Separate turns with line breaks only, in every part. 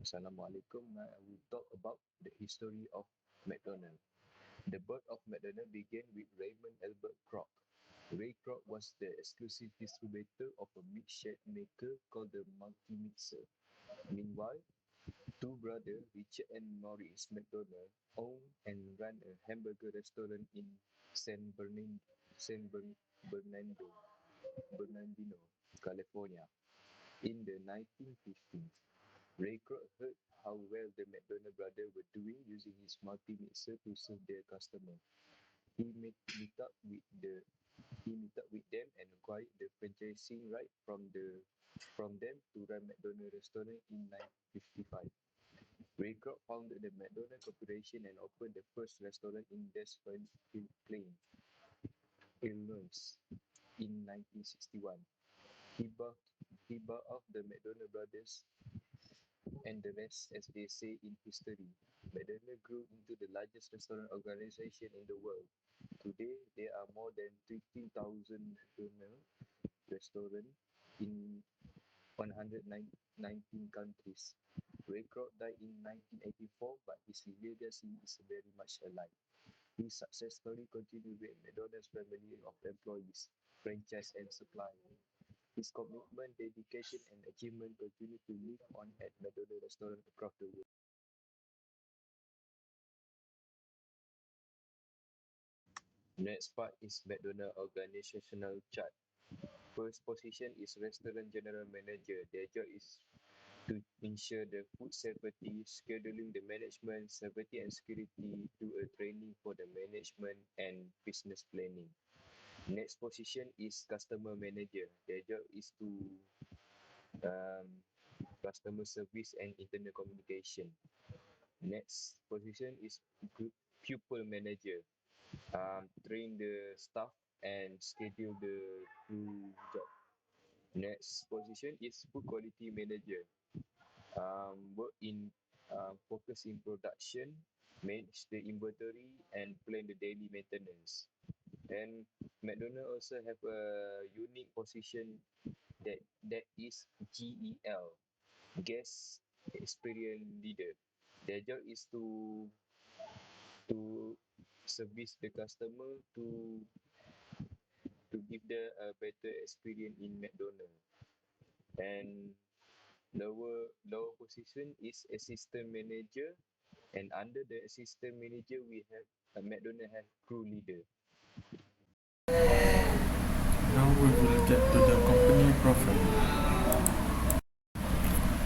Assalamualaikum. I will talk about the history of McDonald. The birth of McDonald began with Raymond Albert Kroc. Ray Kroc was the exclusive distributor of a meat shed maker called the Multi-Mixer. Meanwhile, two brothers, Richard and Maurice McDonald, own and run a hamburger restaurant in San Bernardino, San Bernardino, Bernardino, California. In the 1950s, Ray Kroc heard how well the McDonald brothers were doing using his multi-mixer to serve their customers. He meet up with the he met up with them and acquired the franchising right from them to run McDonald restaurant in 1955. Ray Kroc founded the McDonald Corporation and opened the first restaurant in Des Plaines, Illinois in 1961. He bought he bought off the McDonald brothers and the rest, as they say, in history. McDonald's grew into the largest restaurant organization in the world. Today, there are more than 13,000 McDonald's restaurants in 119 countries. Ray Kroc died in 1984, but his legacy is very much alive. His success story continues with McDonald's family of employees, franchise and suppliers. His commitment, dedication, and achievement continue to live on at McDonald's restaurants across the world. Next part is McDonald's organizational chart. First position is Restaurant General Manager. Their job is to ensure the food safety, scheduling the management, safety and security, do a training for the management and business planning. Next position is Customer Manager. Their job is to um, customer service and internal communication. Next position is Pupil Manager. Train the staff and schedule the crew job. Next position is Food Quality Manager. Work in focus in production, manage the inventory, and plan the daily maintenance. And McDonald also have a unique position that is GEL, Guest Experience Leader. Their job is to service the customer to give them a better experience in McDonald's. And lower position is assistant manager, and under the assistant manager we have a McDonald have crew leader.
Now we will get to the company profile.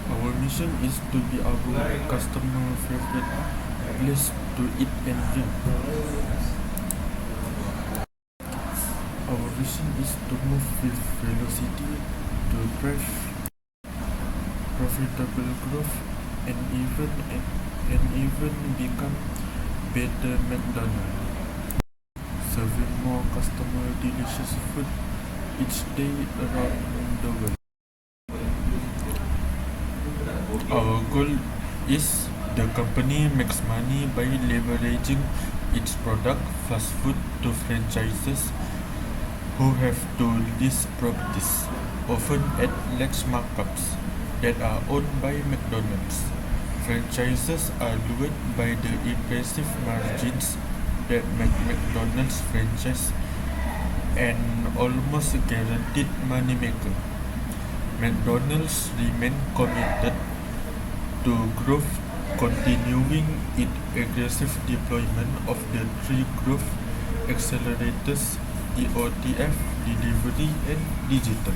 Our mission is to be our customer favorite place to eat and drink. Our vision is to move with velocity to drive profitable growth and even become better McDonald's, serving more customer delicious food each day around the world. Our goal is the company makes money by leveraging its product fast food to franchises who have to lease properties, often at large markups, that are owned by McDonald's. Franchises are lured by the impressive margins that make McDonald's franchise an almost guaranteed moneymaker. McDonald's remain committed to growth, continuing its aggressive deployment of the three growth accelerators: EOTF, delivery, and digital.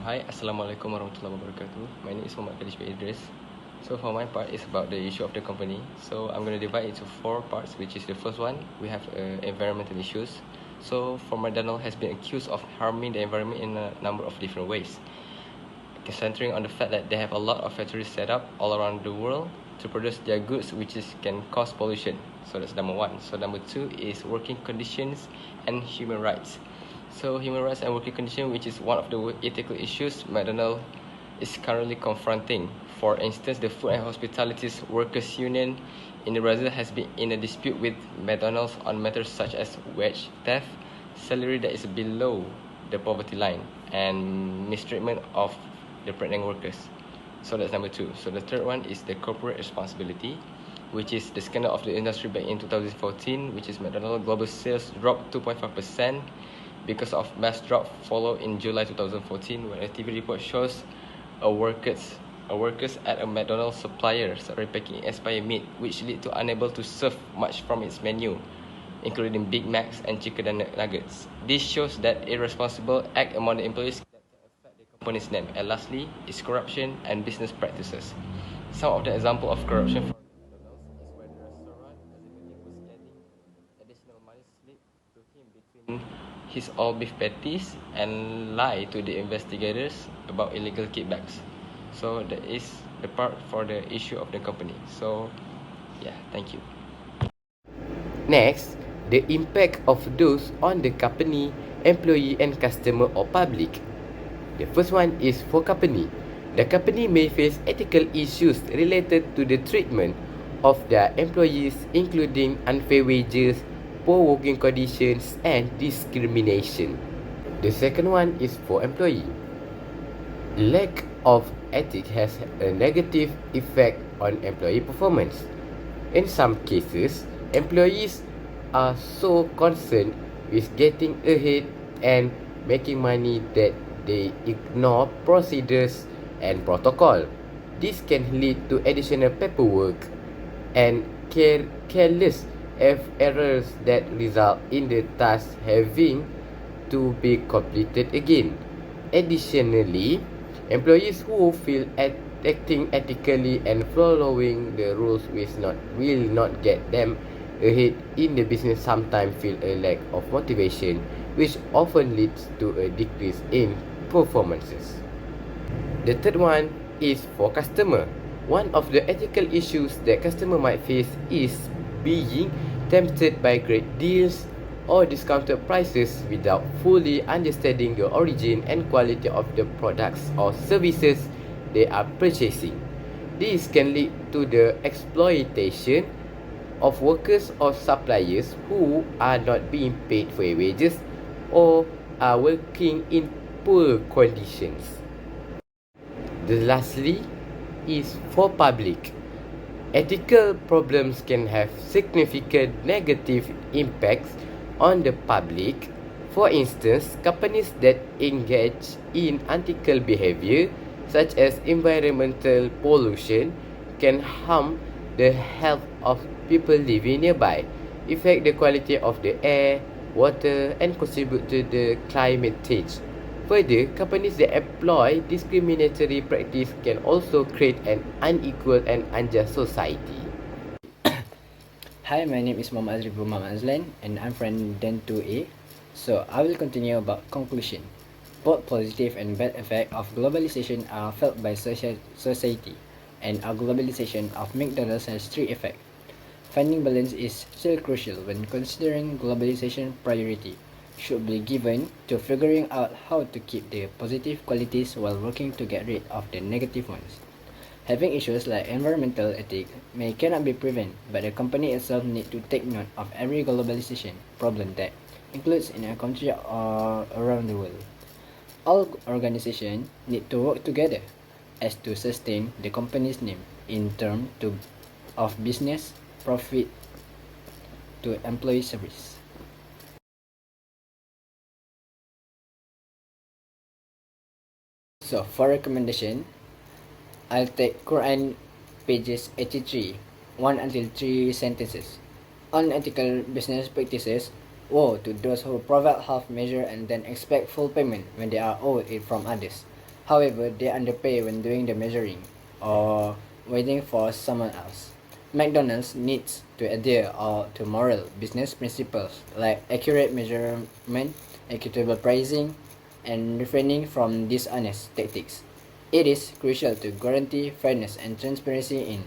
Hi, Assalamualaikum warahmatullahi wabarakatuh. My name is Muhammad Khalish bin Idris. So for my part, it's about the issue of the company. So I'm going to divide it into 4 parts, which is the first one, we have environmental issues. So for McDonald's has been accused of harming the environment in a number of different ways, centering on the fact that they have a lot of factories set up all around the world to produce their goods, which can cause pollution. So that's number 1. So number 2 is working conditions and human rights. So human rights and working conditions, which is one of the ethical issues McDonald's is currently confronting. For instance, the Food and Hospitality Workers Union in Brazil has been in a dispute with McDonald's on matters such as wage theft, salary that is below the poverty line, and mistreatment of the pregnant workers. So that's number 2. So the third one is the corporate responsibility, which is the scandal of the industry back in 2014, which is McDonald's global sales dropped 2.5% because of mass drop followed in July 2014 when a TV report shows a workers at a McDonald's supplier started packing expired meat, which lead to unable to serve much from its menu, including Big Macs and chicken nuggets. This shows that irresponsible act among the employees that can affect the company's name. And lastly, is corruption and business practices. Some of the example of corruption from McDonald's is where the restaurant executive was getting additional money slipped to him between his all beef patties and lie to the investigators about illegal kickbacks. So that is the part for the issue of the company. So yeah, thank you.
Next, the impact of those on the company, employee and customer or public. The first one is for company. The company may face ethical issues related to the treatment of their employees, including unfair wages, poor working conditions and discrimination. The second one is for employee. Lack of ethics has a negative effect on employee performance. In some cases, employees are so concerned with getting ahead and making money that they ignore procedures and protocol. This can lead to additional paperwork and careless errors that result in the task having to be completed again. Additionally, employees who feel acting ethically and following the rules will not get them ahead in the business sometimes feel a lack of motivation, which often leads to a decrease in performances. The third one is for customer. One of the ethical issues that customer might face is being tempted by great deals or discounted prices without fully understanding the origin and quality of the products or services they are purchasing. This can lead to the exploitation of workers or suppliers who are not being paid fair wages or are working in poor conditions. The lastly is for public. Ethical problems can have significant negative impacts on the public. For instance, companies that engage in unethical behavior, such as environmental pollution, can harm the health of people living nearby, affect the quality of the air, water, and contribute to the climate change. Further, companies that employ discriminatory practice can also create an unequal and unjust society.
Hi, my name is Muhammad Azriel and I'm from Den 2A. So I will continue about conclusion. Both positive and bad effects of globalization are felt by society, and our globalization of McDonald's has three effects. Finding balance is still crucial when considering globalization priority should be given to figuring out how to keep the positive qualities while working to get rid of the negative ones. Having issues like environmental ethics cannot be prevented, but the company itself need to take note of every globalization problem that includes in a country or around the world. All organizations need to work together as to sustain the company's name in terms of business, profit, to employee service. So for recommendation, I'll take Quran pages 83, 1 until 3 sentences. Unethical business practices. Woe to those who provide half measure and then expect full payment when they are owed it from others. However, they underpay when doing the measuring or waiting for someone else. McDonald's needs to adhere to moral business principles like accurate measurement, equitable pricing, and refraining from dishonest tactics. It is crucial to guarantee fairness and transparency in.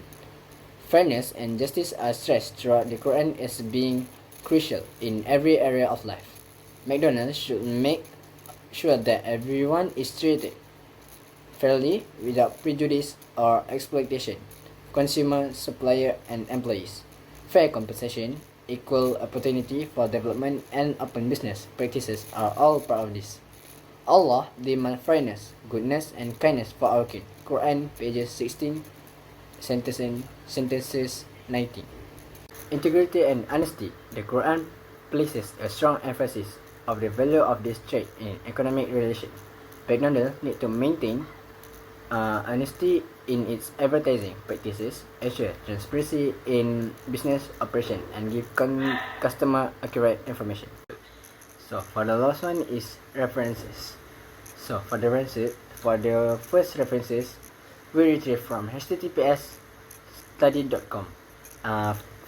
Fairness and justice are stressed throughout the Quran as being crucial in every area of life. McDonald's should make sure that everyone is treated fairly without prejudice or exploitation. Consumer, supplier, and employees. Fair compensation, equal opportunity for development, and open business practices are all part of this. Allah demands fairness, goodness, and kindness for our king. Quran, pages 16, sentences 19. Integrity and honesty. The Quran places a strong emphasis of the value of this trait in economic relations. McDonald's need to maintain honesty in its advertising practices, ensure transparency in business operation, and give customer accurate information. So for the last one is references. So for the first references, we retrieve from https study.com.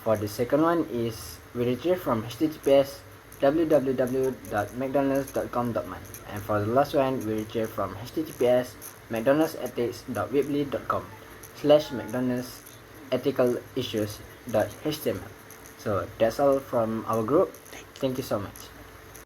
For the second one is we retrieve from https www.mcdonalds.com.my, and for the last one we retrieve from https mcdonaldsethics.weebly.com/mcdonaldsethical issues.html. So that's all from our group. Thank you so much.